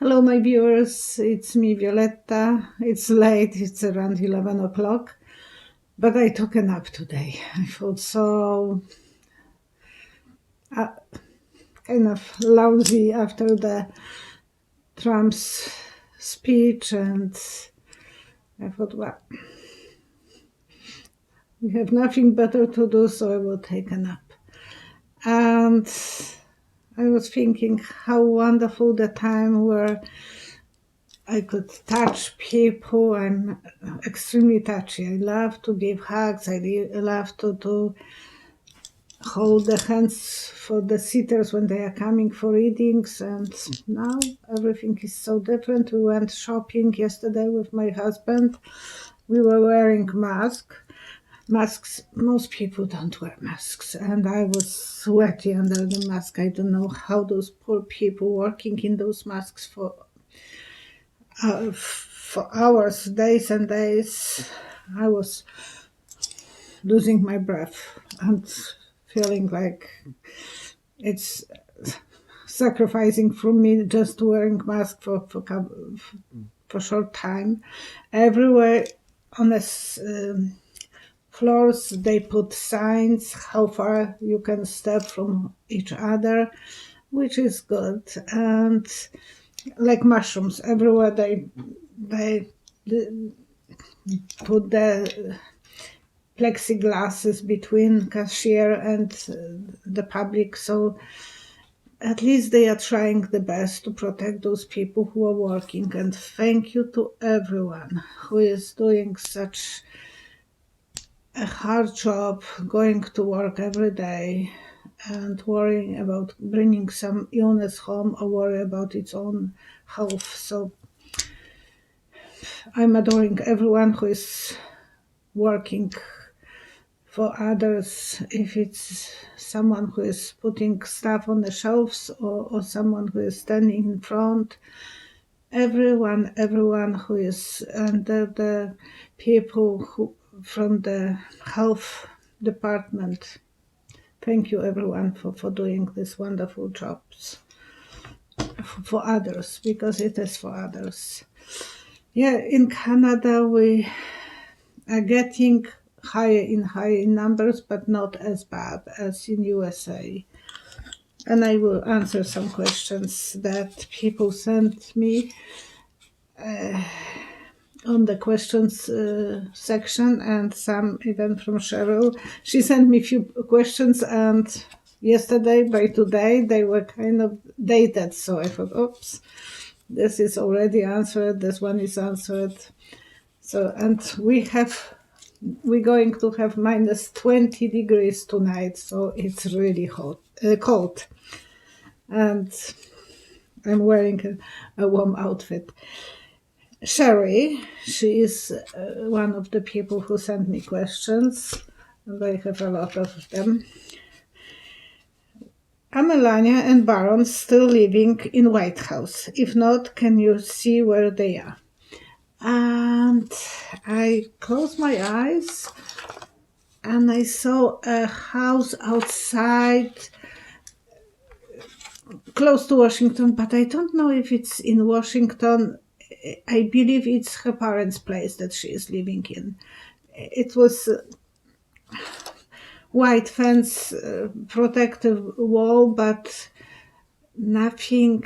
Hello, my viewers. It's me, Violetta. It's late. It's around 11 o'clock. But I took a nap today. I felt so uh, kind of lousy after the Trump's speech. And I thought, well, we have nothing better to do, so I will take a nap. And I was thinking how wonderful the time where I could touch people. I'm extremely touchy. I love to give hugs. I love to hold the hands for the sitters when they are coming for readings. And now everything is so different. We went shopping yesterday with my husband. We were wearing masks. Most people don't wear masks, and I was sweaty under the mask. I don't know how those poor people working in those masks for hours, days and days. I was losing my breath and feeling like it's sacrificing from me just wearing mask for short time. Everywhere on the floors they put signs how far you can step from each other, which is good. And like mushrooms, everywhere they put the plexiglasses between cashier and the public, so at least they are trying the best to protect those people who are working. And thank you to everyone who is doing such a hard job, going to work every day and worrying about bringing some illness home or worry about its own health. So I'm adoring everyone who is working for others, if it's someone who is putting stuff on the shelves or someone who is standing in front. Everyone who is under the people who from the health department. Thank you everyone for doing these wonderful jobs for others, because it is for others. Yeah, in Canada we are getting higher in numbers, but not as bad as in USA. And I will answer some questions that people sent me on the questions section, and some even from Cheryl. She sent me a few questions, and yesterday by today they were kind of dated, so I thought, oops, this is already answered, this one is answered. So, and we're going to have minus 20 degrees tonight, so it's really cold. And I'm wearing a warm outfit. Sherry, she is one of the people who sent me questions, and I have a lot of them. Are Melania and Baron still living in White House? If not, can you see where they are? And I closed my eyes and I saw a house outside close to Washington, but I don't know if it's in Washington. I believe it's her parents' place that she is living in. It was white fence, protective wall, but nothing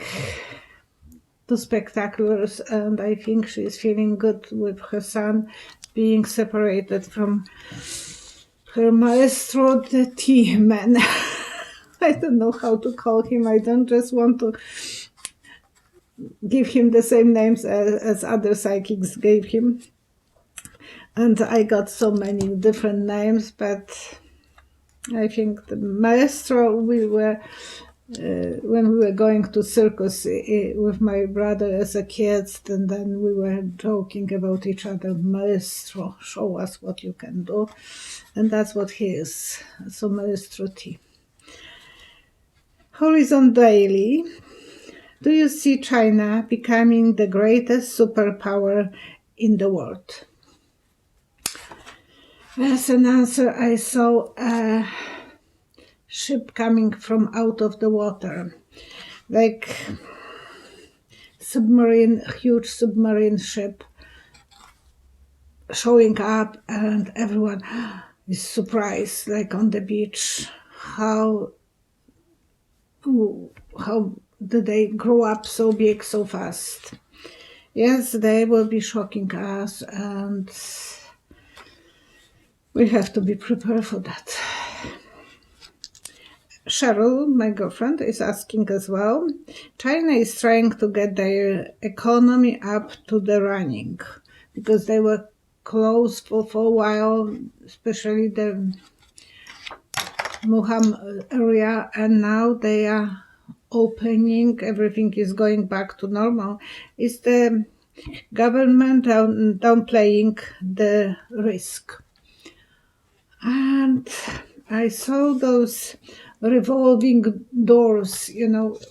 too spectacular. And I think she is feeling good with her son being separated from her maestro, the tea man. I don't know how to call him. I don't just want to give him the same names as other psychics gave him. And I got so many different names, but I think the maestro, we were, when we were going to circus with my brother as a kid, and then we were joking about each other, maestro, show us what you can do. And that's what he is. So Maestro T. Horizon Daily. Do you see China becoming the greatest superpower in the world? As an answer, I saw a ship coming from out of the water. Like huge submarine ship showing up, and everyone is surprised, like on the beach, how how did they grow up so big so fast. Yes, they will be shocking us, and we have to be prepared for that. Cheryl, my girlfriend, is asking as well. China is trying to get their economy up to the running because they were closed for a while, especially the Wuhan area, and now they are opening. Everything is going back to normal. Is the government downplaying the risk? And I saw those revolving doors,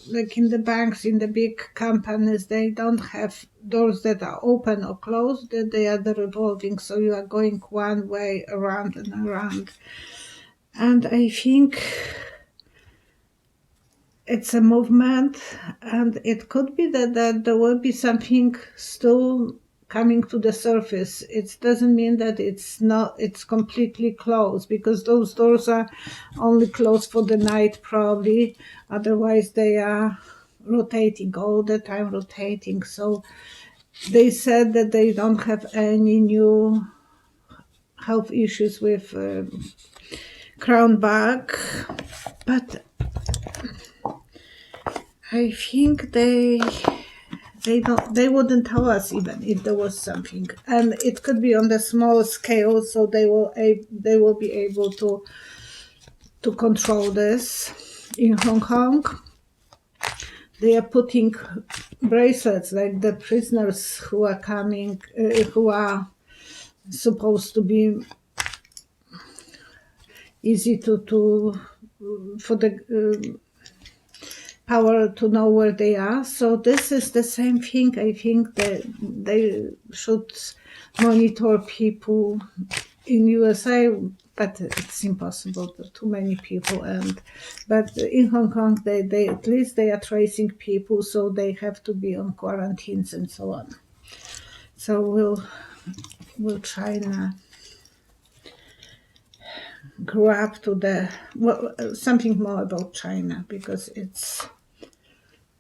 like in the banks, in the big companies, they don't have doors that are open or closed, they are the revolving, so you are going one way around and around. And I think it's a movement, and it could be that there will be something still coming to the surface. It doesn't mean that it's completely closed, because those doors are only closed for the night probably, otherwise they are rotating all the time, rotating. So they said that they don't have any new health issues with crown back, but I think they wouldn't tell us even if there was something, and it could be on the small scale, so they will be able to control this. In Hong Kong, they are putting bracelets, like the prisoners who are coming, who are supposed to be easy to for the power to know where they are. So this is the same thing. I think that they should monitor people in USA, but it's impossible. Too many people. But in Hong Kong, they at least they are tracing people, so they have to be on quarantines and so on. So will China grow up to something more about China, because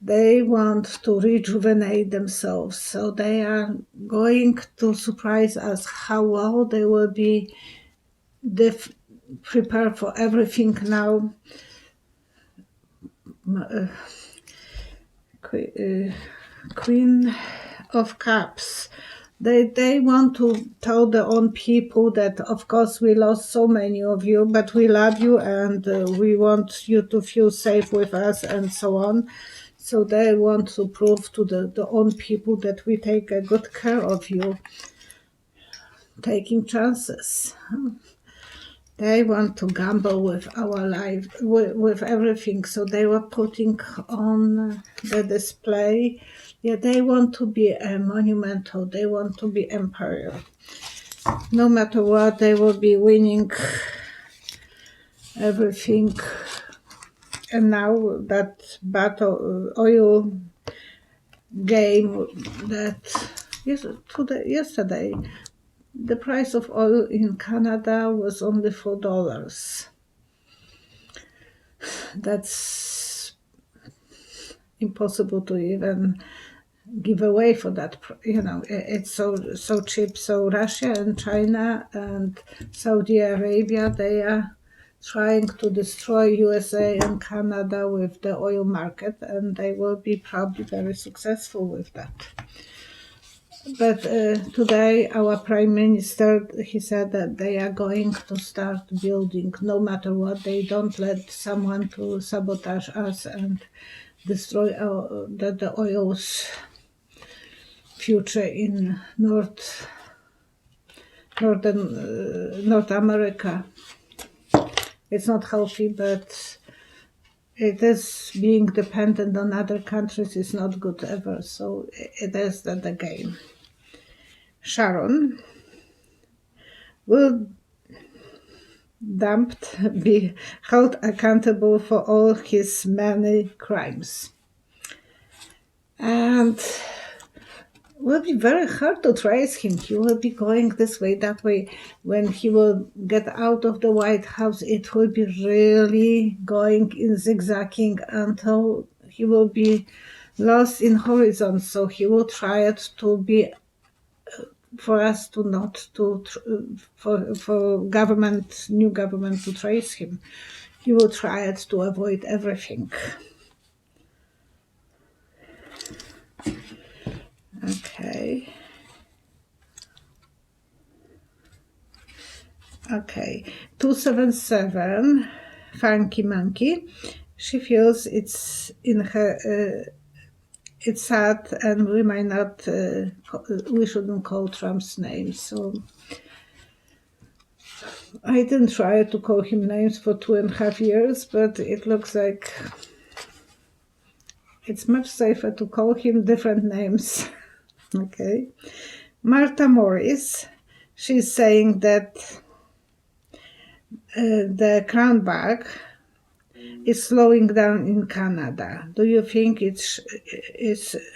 they want to rejuvenate themselves, so they are going to surprise us how well they will be prepared for everything now. Queen of Cups. They want to tell their own people that, of course, we lost so many of you, but we love you, and we want you to feel safe with us, and so on. So they want to prove to the own people that we take a good care of you, taking chances. They want to gamble with our life, with everything. So they were putting on the display. Yeah, they want to be monumental. They want to be empire. No matter what, they will be winning everything. And now that battle oil game that yesterday, the price of oil in Canada was only $4. That's impossible to even give away for that. It's so cheap. So Russia and China and Saudi Arabia, they are trying to destroy USA and Canada with the oil market, and they will be probably very successful with that. But today, our Prime Minister, he said that they are going to start building, no matter what. They don't let someone to sabotage us and destroy the oil's future in North America. It's not healthy, but it is being dependent on other countries is not good ever. So it is the game. Sharon, will Dumped be held accountable for all his many crimes? And will be very hard to trace him. He will be going this way, that way. When he will get out of the White House, it will be really going in zigzagging until he will be lost in horizon. So he will try it to be for us to not to for government, new government to trace him. He will try it to avoid everything. Okay. Okay, 277, Funky Monkey. She feels it's in her. It's sad, and we might not. We shouldn't call Trump's name. So I didn't try to call him names for 2.5 years, but it looks like it's much safer to call him different names. Okay, Martha Morris. She's saying that the crown bag is slowing down in Canada. Do you think it's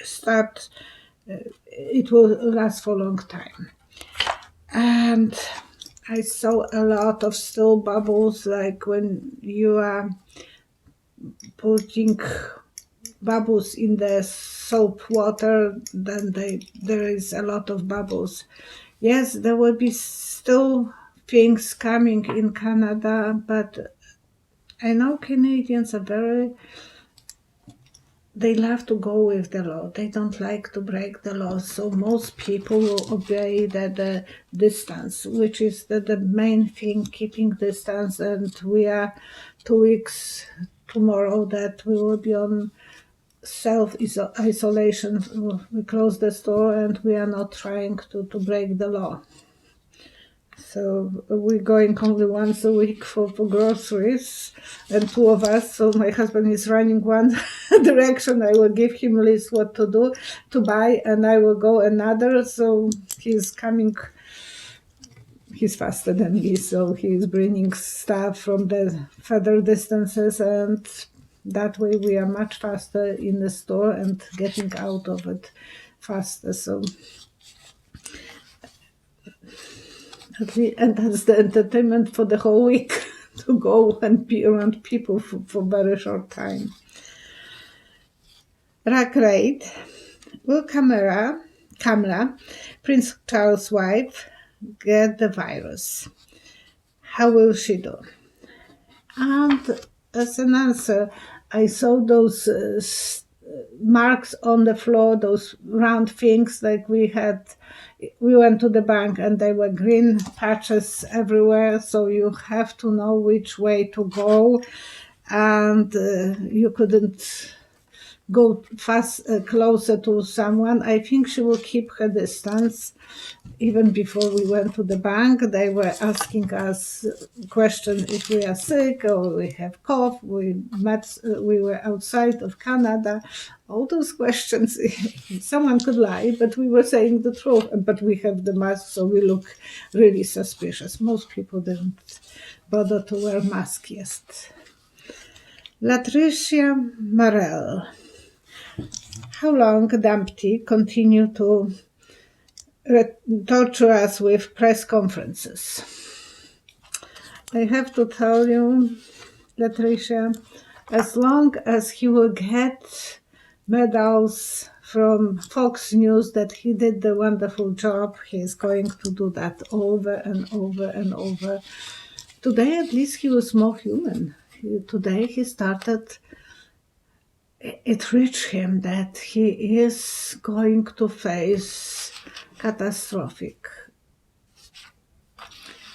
start? It will last for a long time. And I saw a lot of still bubbles, like when you are putting bubbles in the soap water, then there is a lot of bubbles. Yes, there will be still things coming in Canada, but I know Canadians are they love to go with the law. They don't like to break the law. So most people will obey the distance, which is the main thing, keeping distance. And we are 2 weeks tomorrow that we will be on self-isolation. We close the store and we are not trying to break the law. So we're going only once a week for groceries, and 2 of us. So my husband is running one direction. I will give him a list what to do, to buy, and I will go another. So he's coming. He's faster than me, so he's bringing stuff from the further distances, and that way we are much faster in the store and getting out of it faster. So. And that's the entertainment for the whole week, to go and be around people for a very short time. Rack Raid. Will Kamala, Prince Charles' wife, get the virus? How will she do? And as an answer, I saw those marks on the floor, those round things like we went to the bank and there were green patches everywhere, so you have to know which way to go, and you couldn't go closer to someone. I think she will keep her distance. Even before we went to the bank, they were asking us questions if we are sick or we have cough. We were outside of Canada. All those questions, someone could lie, but we were saying the truth. But we have the mask, so we look really suspicious. Most people didn't bother to wear masks yet. Latricia Marel. How long Dumpty continue to torture us with press conferences? I have to tell you, Latricia, as long as he will get medals from Fox News that he did the wonderful job, he is going to do that over and over and over. Today, at least, he was more human. Today, he started. It reached him that he is going to face catastrophic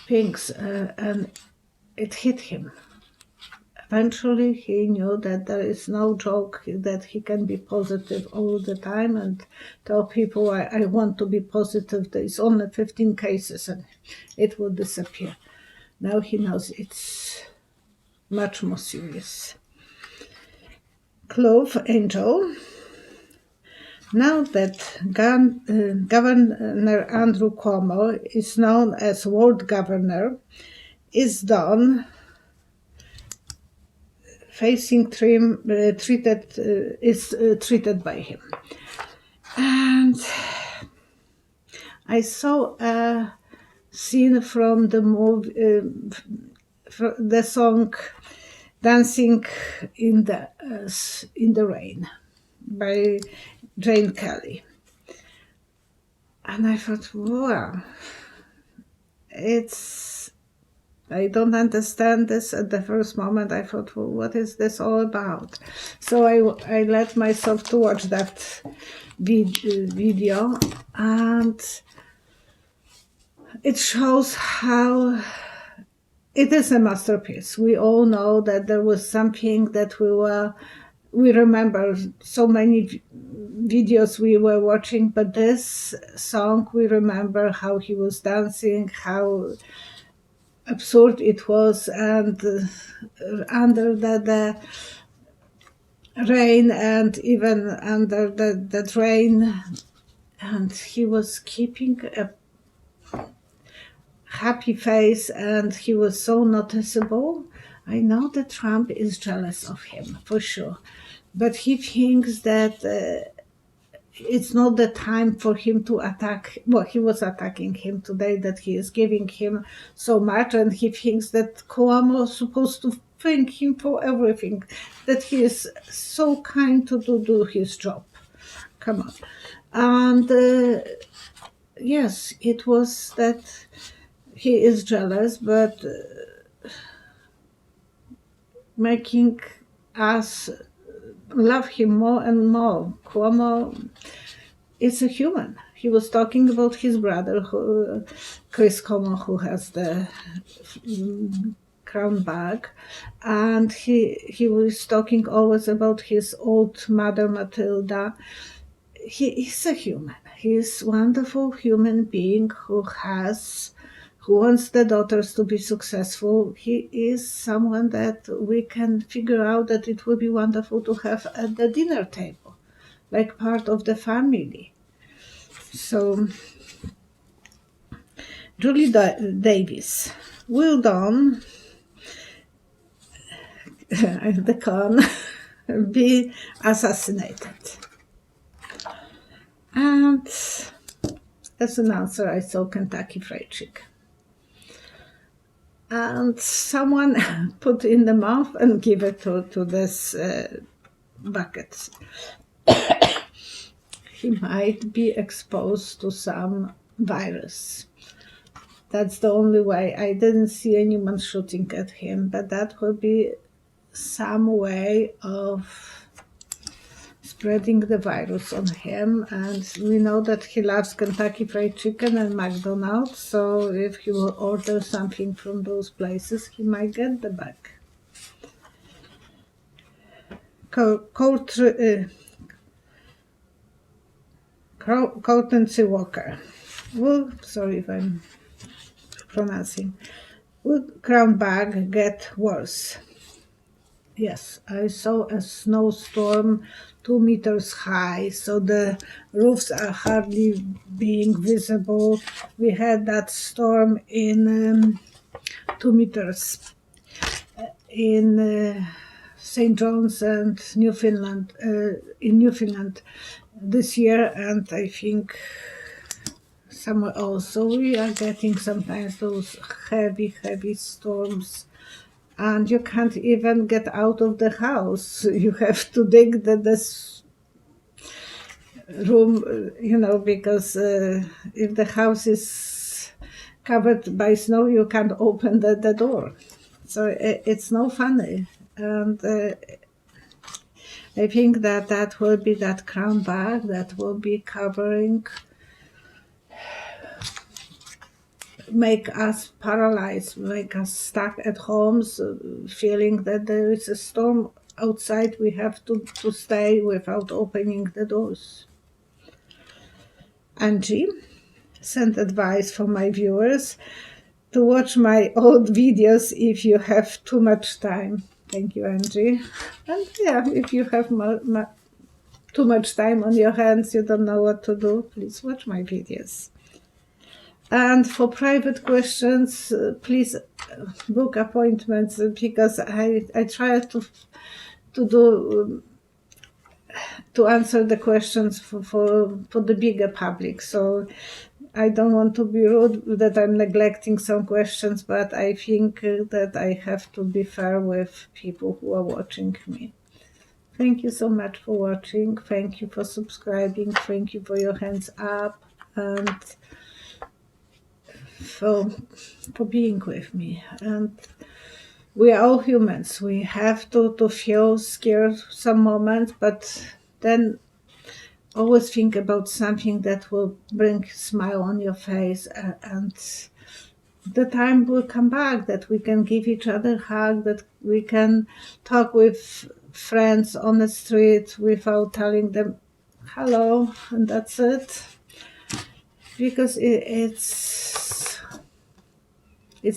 things, and it hit him. Eventually, he knew that there is no joke, that he can be positive all the time and tell people, I want to be positive. There is only 15 cases and it will disappear. Now he knows it's much more serious. Clove Angel. Now that Governor Andrew Cuomo is known as World Governor, is done facing trim is treated by him. And I saw a scene from the movie, from the song "Dancing in the Rain" by Jane Kelly, and I thought, wow, I don't understand this at the first moment. I thought, well, what is this all about? So I let myself to watch that video, and it shows how it is a masterpiece. We all know that there was something that we remember so many videos we were watching, but this song, we remember how he was dancing, how absurd it was, and under the rain, and even under the rain, and he was keeping a happy face, and he was so noticeable. I know that Trump is jealous of him, for sure, but he thinks that it's not the time for him to attack. Well, he was attacking him today, that he is giving him so much, and he thinks that Cuomo is supposed to thank him for everything, that he is so kind to do his job. Come on. And yes, it was that he is jealous, but making us love him more and more. Cuomo is a human. He was talking about his brother, Chris Cuomo, who has the crown bag, and he was talking always about his old mother Matilda. He is a human. He is a wonderful human being who wants the daughters to be successful. He is someone that we can figure out that it would be wonderful to have at the dinner table, like part of the family. So, Julie Davis, will Dawn, the con, be assassinated? And as an answer, I saw Kentucky Fried Chicken. And someone put in the mouth and give it to this bucket. He might be exposed to some virus. That's the only way. I didn't see anyone shooting at him, but that would be some way of spreading the virus on him. And we know that he loves Kentucky Fried Chicken and McDonald's, so if he will order something from those places, he might get the bag. Courtney Walker. Well, sorry if I'm pronouncing. Would crown bag get worse? Yes, I saw a snowstorm 2 meters high, so the roofs are hardly being visible. We had that storm in 2 meters in St. John's and Newfoundland, in Newfoundland this year, and I think somewhere else. So we are getting sometimes those heavy storms, and you can't even get out of the house. You have to dig this room, because if the house is covered by snow, you can't open the door. So it's no funny. And I think that will be that crown bag that will be covering, make us paralyzed, make us stuck at homes, feeling that there is a storm outside. We have to stay without opening the doors. Angie sent advice for my viewers to watch my old videos if you have too much time. Thank you, Angie. And yeah, if you have too much time on your hands, you don't know what to do, please watch my videos. And for private questions, please book appointments, because I try to do to answer the questions for the bigger public. So I don't want to be rude that I'm neglecting some questions, but I think that I have to be fair with people who are watching me. Thank you so much for watching. Thank you for subscribing. Thank you for your hands up, and for being with me. And we are all humans. We have to feel scared some moments, but then always think about something that will bring a smile on your face, and the time will come back that we can give each other a hug, that we can talk with friends on the street without telling them hello, and that's it. Because it's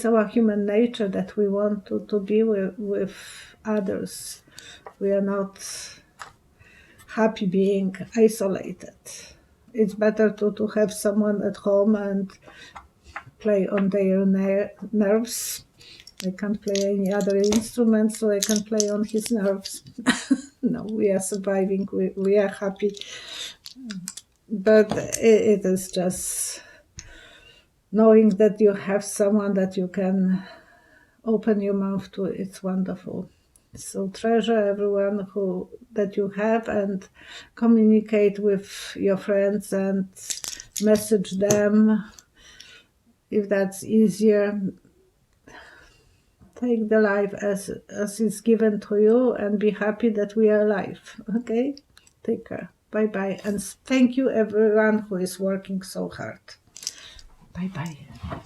our human nature that we want to be with others. We are not happy being isolated. It's better to have someone at home and play on their nerves. I can't play any other instrument, so I can play on his nerves. No, we are surviving, we are happy. But it is just knowing that you have someone that you can open your mouth to, it's wonderful. So treasure everyone that you have, and communicate with your friends and message them if that's easier. Take the life as it's given to you, and be happy that we are alive. Okay? Take care. Bye bye. And thank you everyone who is working so hard. Bye bye.